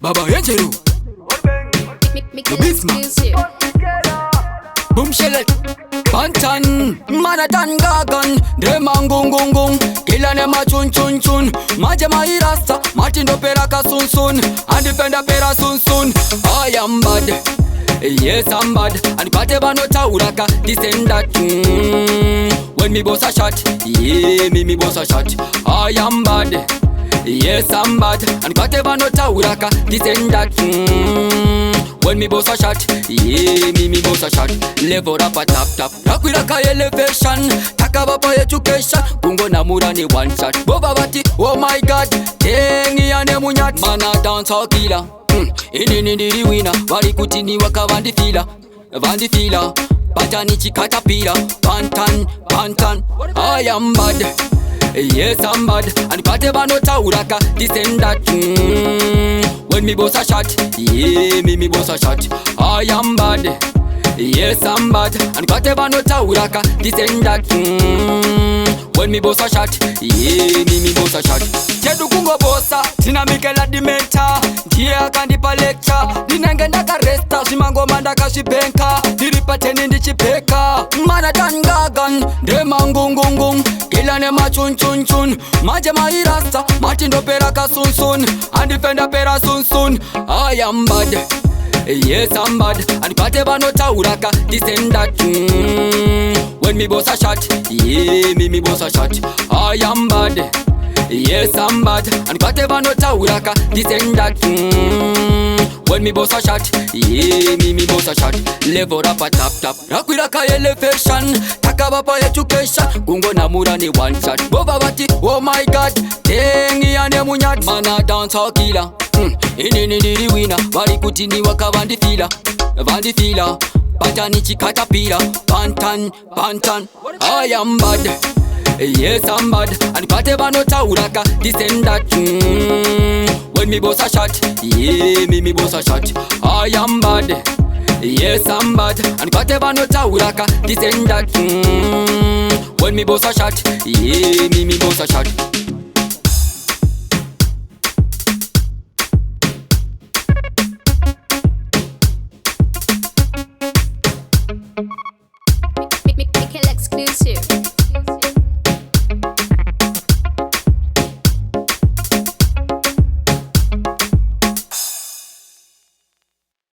Baba Angelo, the beast man. Boom shell, Pantan, Manatan Gagan, Deman Gung Gung Gung, Kilanema Chun Chun Chun, Majama Irasta, Martin Operaka Sun Sun, and Defender Pera Sun Sun. I am bad, yes I'm bad, and Pateba no Tauraka, this and that. When me boss a shot, yeah, me boss a shot. I am bad, yes I'm bad, and Pateba no Tauraka, this and that. When me boss a shot, yeah, me boss a shot. Level up a tap tap, rock with a kai elevation. Takaba for education, Bungo Namura ni one shot. Bobabati, oh my god, tengi ane munyat. Mana dance all killer, ini the winner. Wali kutini waka vandi fila, Patani chikatapira, pantan. I am bad, yes I'm bad, and Pateba no Tauraka, this and that. When me boss a shot, yeah, me boss a shot. I am bad, yes I'm bad, and Pateba no Tauraka, this and that. When me boss a shot, yeah, me boss a shot. Chedu kungo bossa, tina mikela dimenta. Njia kandipa lecture, ninangenda karesta. Simango mandaka shibenka, niripateni ndichipeka. Mana tangagan, deman gung gung gung, Kilane ma chun chun chun. Majama irasta, Martin Operaka sun sun, and Defender Pera sun sun. I am bad, yes I'm bad, and Pateba no Tauraka, this and that. When me boss a shot, yeah, me boss a shot. I am bad, yes I'm bad, and Pateba no Tauraka, this and that. When me boss a shot, yeah, me boss a shot. Level up a tap tap, rock with a kai elevation. Takaba for education, Gungo Namura ni one shot. Bobabati, oh my god, tengi ane munyat. Mana dance all killer, ini the winner. Wali kutini waka vandi fila, Patani chikatapira, pantan. I am bad, yes I'm bad, and Pateba no Tauraka, this and that. When me boss a shot, yeah, me boss a shot. I am bad, yes I'm bad, and Pateba no Tauraka, this and that. When me boss a shot, yeah, me boss a shot.